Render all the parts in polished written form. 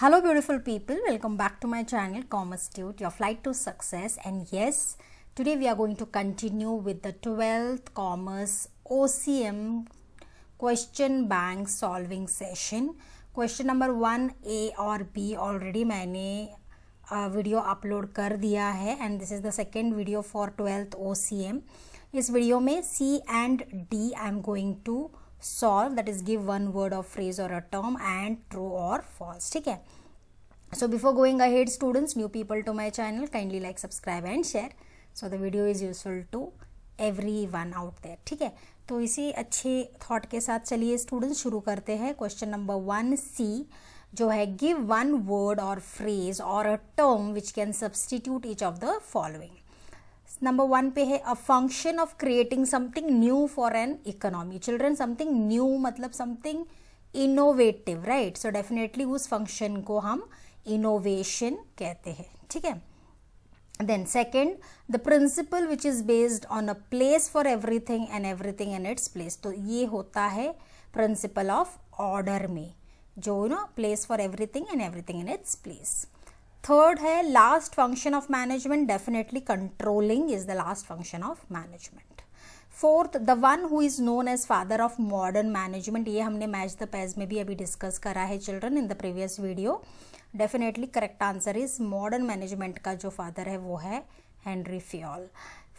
Hello beautiful people, welcome back to my channel Commerce Tute, your flight to success. And yes, today we are going to continue with the 12th Commerce OCM question bank solving session. Question number 1A और B already मैंने video upload कर दिया है and this is the second video for 12th OCM. इस video में C and D I am going to solve, that is give one word or phrase or a term and true or false. ठीक है. So before going ahead students, new people to my channel, kindly like, subscribe and share so the video is useful to everyone out there. ठीक है. तो इसी अच्छे thought के साथ चलिए स्टूडेंट्स शुरू करते हैं. क्वेश्चन नंबर 1C जो है गिव वन वर्ड और फ्रेज और a term which can substitute each of the following. Number 1 पे है a function of creating something new for an economy. Children something new मतलब something innovative, right. So definitely उस function को हम innovation कहते हैं. ठीक है. Then second, the principle which is based on a place for everything and everything in its place. तो ये होता है प्रिंसिपल ऑफ ऑर्डर में, जो no place for everything and everything in its place. Third है last function of management. Definitely controlling is the last function of management. Fourth, the one who is known as father of modern management. ये हमने match the page में भी अभी discuss करा है children in the previous video. Definitely correct answer is modern management का जो father है वो है Henry Fayol.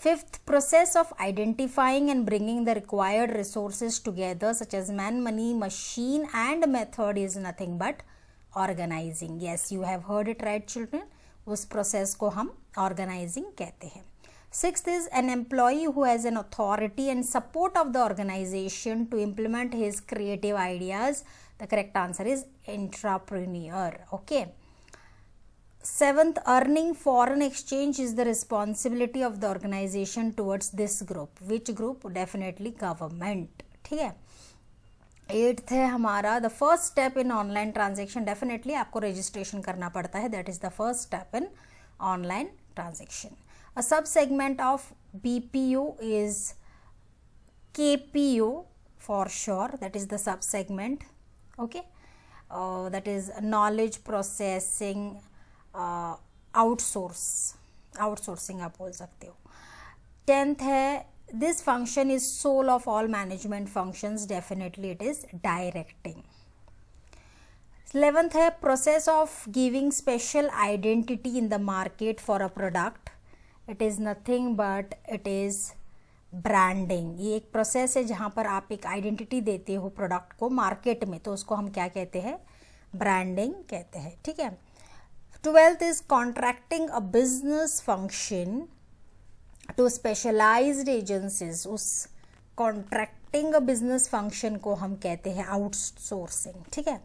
Fifth, process of identifying and bringing the required resources together such as man, money, machine and method is nothing but organizing. Yes, you have heard it right children. उस process को हम organizing कहते हैं. Sixth is an employee who has an authority and support of the organization to implement his creative ideas. The correct answer is entrepreneur. Okay. Seventh, earning foreign exchange is the responsibility of the organization towards this group. Which group? Definitely government. ठीक है. Eighth है हमारा the first step in online transaction. Definitely आपको registration करना पड़ता है, that is the first step in online transaction. A sub segment of BPO is KPO for sure, that is the sub segment. Okay. That is knowledge processing outsourcing आप बोल सकते हो. 10th है this function is soul of all management functions. Definitely it is directing. 11th है process of giving special identity in the market for a product. It is nothing but it is branding. ये एक process है जहां पर आप एक identity देते हो प्रोडक्ट को मार्केट में, तो उसको हम क्या कहते हैं? ब्रांडिंग कहते हैं. ठीक है. 12th is contracting a business function to specialized agencies. उस contracting a business function को हम कहते हैं outsourcing. ठीक है.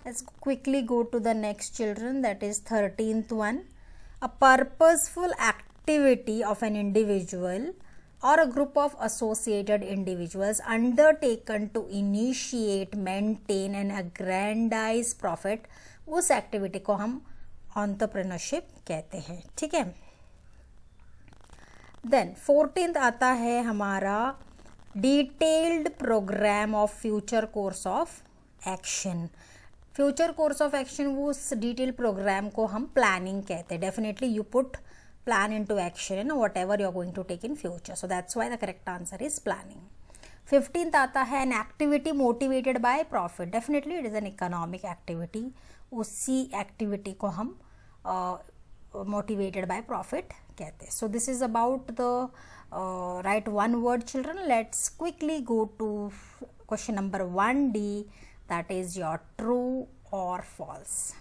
Let's quickly go to the next children, that is 13th one. A purposeful activity of an individual or a group of associated individuals undertaken to initiate, maintain and aggrandize profit. उस activity को हम entrepreneurship कहते हैं. ठीक है. Then 14th आता है हमारा detailed programme of future course of action. Future course of action, वो उस डिटेल प्रोग्राम को हम प्लानिंग कहते हैं. Definitely you put plan into action in whatever you are going to take in future, so that's why the correct answer is planning. 15th आता है an activity motivated by profit. Definitely it is an economic activity. उसी activity को हम motivated by profit कहते हैं. So this is about the right one word children. Let's quickly go to question number 1D, that is your true और false.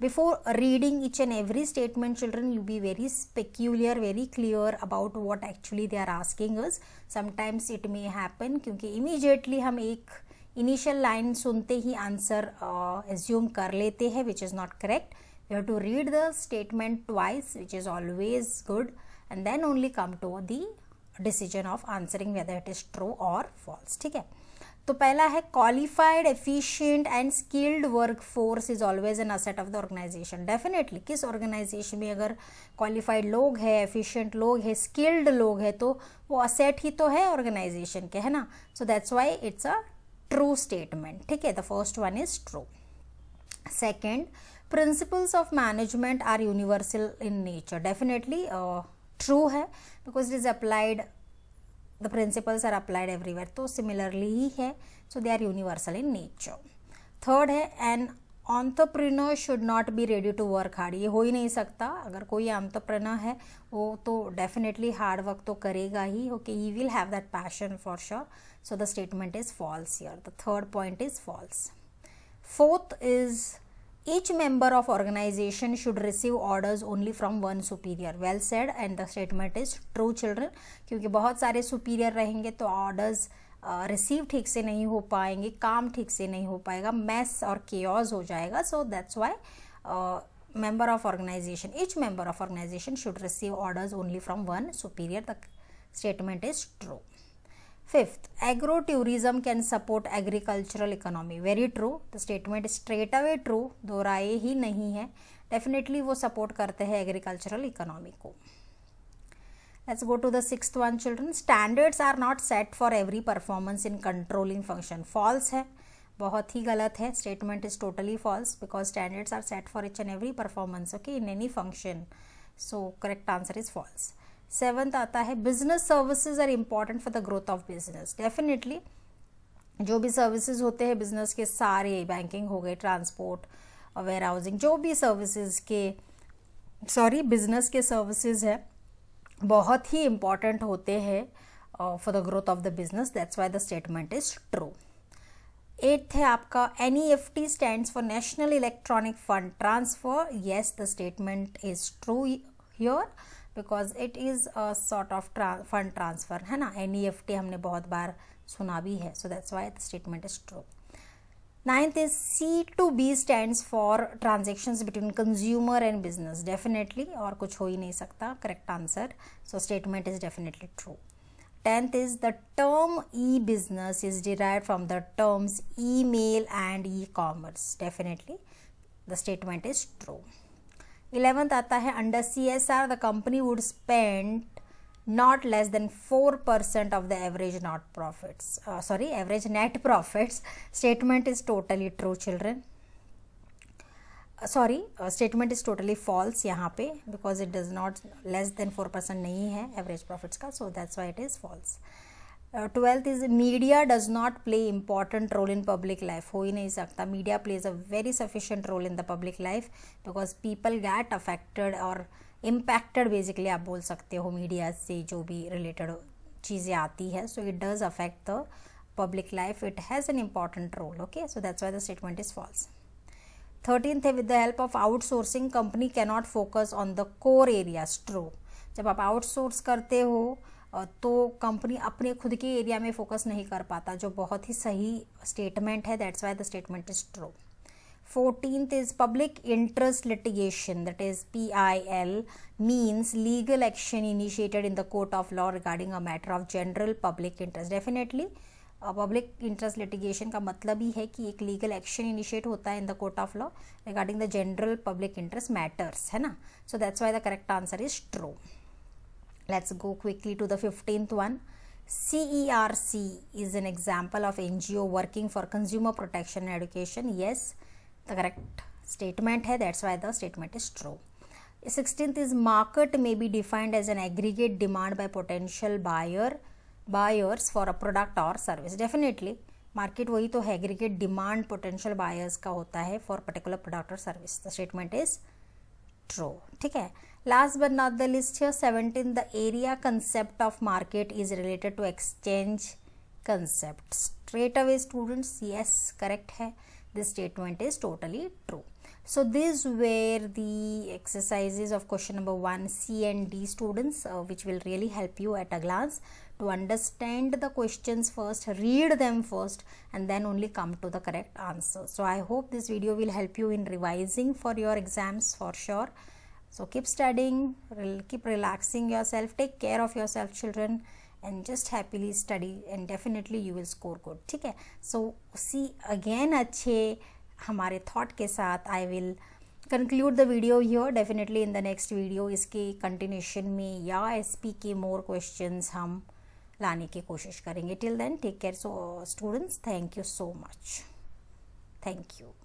Before reading each and every statement children, you be very peculiar, very clear about what actually they are asking us. Sometimes it may happen क्योंकि immediately हम एक initial line सुनते ही answer assume कर लेते हैं, which is not correct. You have to read the statement twice, which is always good, and then only come to the decision of answering whether it is true और false. ठीक है. तो पहला है qualified, efficient and skilled work force is always an asset of the organisation. Definitely किस organisation में अगर qualified लोग हैं, एफिशिएंट लोग हैं, स्किल्ड लोग हैं, तो वो असेट ही तो है ऑर्गेनाइजेशन के, है ना. So that's why it's a true statement. ठीक है. The first one is true. Second, principles of management are universal in nature. Definitely true है, because it is applied, the principles are applied everywhere, तो similarly ही है, so they are universal in nature. Third है, an entrepreneur should not be ready to work hard. ये हो ही नहीं सकता. अगर कोई entrepreneur है वो तो definitely hard work तो करेगा ही. Okay, he will have that passion for sure. So the statement is false here. The third point is false. Fourth is, each member of organization should receive orders only from one superior. Well said, and the statement is true children, क्योंकि बहुत सारे superior रहेंगे तो orders receive ठीक से नहीं हो पाएंगे, काम ठीक से नहीं हो पाएगा, मैस और केओस हो जाएगा. So that's why member of organization, each member of organization should receive orders only from one superior. The statement is true. Fifth, agro-tourism can support agricultural economy. Very true. The statement is straight away true. दो राय ही नहीं है. Definitely वो support करते हैं agricultural economy को. Let's go to the sixth one, children. Standards are not set for every performance in controlling function. False है, बहुत ही गलत है. Statement is totally false, because standards are set for each and every performance, okay, in any function. So correct answer is false. Seventh आता है, business services are important for the growth of business. Definitely जो भी services होते हैं business के, सारे banking हो गए, transport, warehousing, जो भी services के business के services है बहुत ही important होते हैं for the growth of the business. That's why the statement is true. Eighth है आपका, NEFT stands for National Electronic Fund Transfer. Yes, the statement is true here, because it is a sort of fund transfer है ना. NEFT हमने बहुत बार सुना भी है, so that's why the statement is true. Ninth is, C2B stands for transactions between consumer and business. Definitely, और कुछ हो ही नहीं सकता. Correct answer. So statement is definitely true. 10th is, the term e-business is derived from the terms email and e-commerce. Definitely the statement is true. 11th आता है, under CSR the company would spend not less than 4% of the average average net profits. Statement is totally true children. Statement is totally false यहाँ पे, because it does not, less than 4% नहीं है average profits का, so that's why it is false. 12th is, media does not play important role in public life. हो ही नहीं सकता. Media plays a very sufficient role in the public life, because people get affected और impacted basically आप बोल सकते हो media से जो भी related चीज़ें आती है. So it does affect the public life. It has an important role. Okay, so that's why the statement is false. 13th है, with the help of outsourcing company cannot focus on the core areas. True. जब आप outsource करते हो तो company अपने खुद के area में फोकस नहीं कर पाता, जो बहुत ही सही स्टेटमेंट है. That's why the statement is true. 14th is, public interest litigation, that is PIL, means legal action initiated in the court of law regarding a matter of general public interest. Definitely public interest litigation का मतलब ही है कि एक legal action initiate होता है in the court of law regarding the general public interest matters, है ना. So that's why the correct answer is true. Let's go quickly to the 15th one. CERC is an example of NGO working for consumer protection and education. Yes, the correct statement है. That's why the statement is true. 16th is, market may be defined as an aggregate demand by potential buyers for a product or service. Definitely market वही तो है, aggregate demand potential buyers का होता है for particular product or service. The statement is true. ठीक है. Last but not the least here, 17, the area concept of market is related to exchange concept. Straight away students, yes, correct है. This statement is totally true. So these were the exercises of question number 1, C and D students, which will really help you at a glance to understand the questions first, read them first, and then only come to the correct answer. So I hope this video will help you in revising for your exams for sure. So keep studying, keep relaxing yourself, take care of yourself children, and just happily study, and definitely you will score good. ठीक है. So see again अच्छे हमारे thought के साथ I will conclude the video here. Definitely in the next video इसके continuation में या SP के more questions हम लाने की कोशिश करेंगे. Till then take care. So students, thank you so much. Thank you.